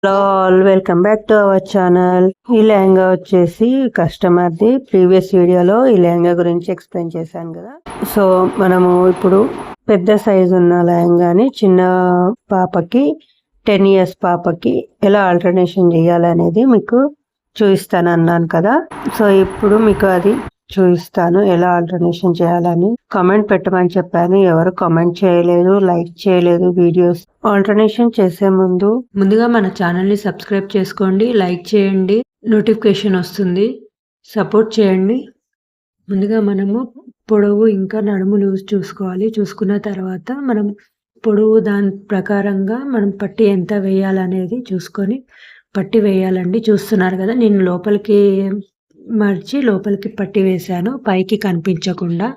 Hello all, welcome back to our channel. ఈ లెహంగా వచ్చేసి కస్టమర్ది previous వీడియోలో ఈ లెహంగా గురించి ఎక్స్ప్లెయిన్ చేశాను కదా. సో మనము ఇప్పుడు పెద్ద సైజు ఉన్న లెహంగాని చిన్న పాపకి 10 years పాపకి ఎలా ఆల్టర్నేషన్ చేయాలనేది మీకు చూపిస్తాను అన్నాను కదా. సో ఇప్పుడు మీకు అది చూపిస్తాను ఎలా ఆల్టర్నేషన్ చేయాలని. కామెంట్ పెట్టమని చెప్పాను, ఎవరు కామెంట్ చేయలేదు, లైక్ చేయలేదు. వీడియోస్ ఆల్టర్నేషన్ చేసే ముందుగా మన ఛానల్ ని సబ్స్క్రైబ్ చేసుకోండి, లైక్ చేయండి, నోటిఫికేషన్ వస్తుంది, సపోర్ట్ చేయండి. ముందుగా మనము పొడవు ఇంకా నడుము లూజ్ చూసుకోవాలి. చూసుకున్న తర్వాత మనం పొడవు దాని ప్రకారంగా మనం పట్టి ఎంత వేయాలనేది చూసుకొని పట్టి వేయాలండి. చూస్తున్నారు కదా, నేను లోపలికి మర్చి లోపలికి పట్టి వేశాను, పైకి కనిపించకుండా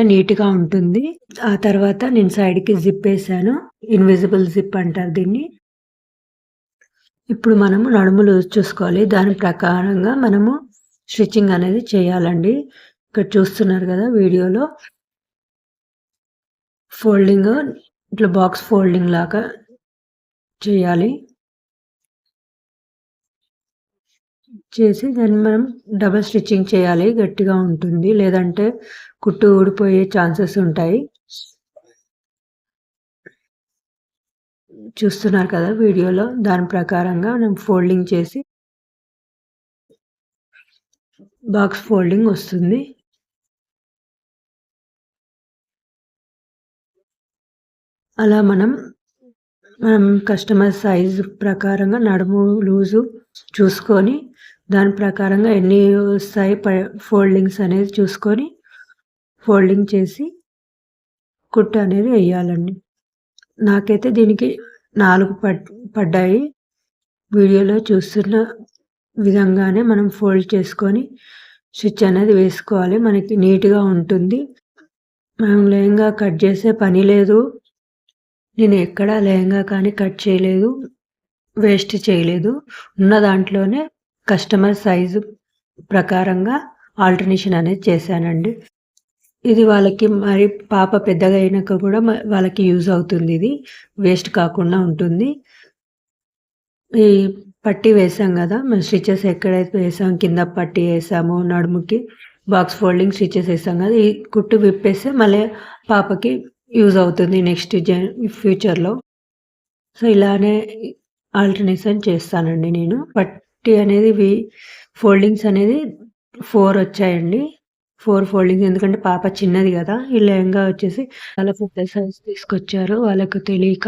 నీట్గా ఉంటుంది. ఆ తర్వాత నేను సైడ్కి జిప్ వేసాను, ఇన్విజిబుల్ జిప్ అంటారు దీన్ని. ఇప్పుడు మనము నడుము లూజ్ చూసుకోవాలి, దాని ప్రకారంగా మనము స్టిచ్చింగ్ అనేది చేయాలండి. ఇక్కడ చూస్తున్నారు కదా వీడియోలో, ఫోల్డింగ్ ఇట్లా బాక్స్ ఫోల్డింగ్ లాగా చేయాలి. చేసి దాన్ని మనం డబల్ స్టిచ్చింగ్ చేయాలి, గట్టిగా ఉంటుంది, లేదంటే కుట్టు ఊడిపోయే ఛాన్సెస్ ఉంటాయి. చూస్తున్నారు కదా వీడియోలో, దాని ప్రకారంగా మనం ఫోల్డింగ్ చేసి బాక్స్ ఫోల్డింగ్ వస్తుంది. అలా మనం కస్టమర్ సైజు ప్రకారంగా నడుము లూజు చూసుకొని దాని ప్రకారంగా ఎన్ని వస్తాయి ఫోల్డింగ్స్ అనేది చూసుకొని ఫోల్డింగ్ చేసి కుట్టు అనేది వేయాలండి. నాకైతే దీనికి 4 పడ్డాయి. వీడియోలో చూస్తున్న విధంగానే మనం ఫోల్డ్ చేసుకొని స్టిచ్ అనేది వేసుకోవాలి, మనకి నీట్గా ఉంటుంది. మనం లెహంగా కట్ చేసే పని లేదు. నేను ఎక్కడా లెహంగా కానీ కట్ చేయలేదు, వేస్ట్ చేయలేదు. ఉన్న దాంట్లోనే కస్టమర్ సైజు ప్రకారంగా ఆల్టర్నేషన్ అనేది చేశానండి. ఇది వాళ్ళకి మరి పాప పెద్దగా అయినాక కూడా వాళ్ళకి యూజ్ అవుతుంది, ఇది వేస్ట్ కాకుండా ఉంటుంది. ఈ పట్టి వేసాం కదా, మన స్టిచెస్ ఎక్కడైతే వేసాం, కింద పట్టి వేసాము, నడుముకి బాక్స్ ఫోల్డింగ్ స్టిచెస్ వేసాం కదా, ఈ కుట్టు విప్పేస్తే మళ్ళీ పాపకి యూజ్ అవుతుంది నెక్స్ట్ ఫ్యూచర్లో. సో ఇలానే ఆల్టర్నేషన్ చేస్తానండి నేను. పట్టి అనేది ఫోల్డింగ్స్ అనేది 4 వచ్చాయండి, 4 ఫోల్డింగ్స్. ఎందుకంటే పాప చిన్నది కదా, ఈ లెహంగా వచ్చేసి చాలా పెద్ద సైజ్ తీసుకొచ్చారు, వాళ్ళకు తెలియక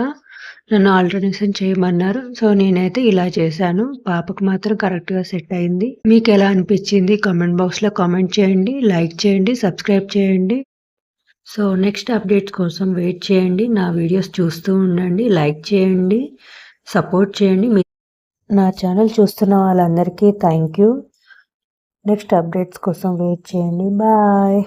నన్ను ఆల్టర్నేషన్ చేయమన్నారు. సో నేనైతే ఇలా చేశాను, పాపకు మాత్రం కరెక్ట్గా సెట్ అయింది. మీకు ఎలా అనిపించింది కామెంట్ బాక్స్లో కామెంట్ చేయండి, లైక్ చేయండి, సబ్స్క్రైబ్ చేయండి. సో నెక్స్ట్ అప్డేట్స్ కోసం వెయిట్ చేయండి, నా వీడియోస్ చూస్తూ ఉండండి, లైక్ చేయండి, సపోర్ట్ చేయండి. నా ఛానల్ చూస్తున్న వాళ్ళందరికీ థ్యాంక్ యూ. నెక్స్ట్ అప్డేట్స్ కోసం వెయిట్ చేయండి. బాయ్.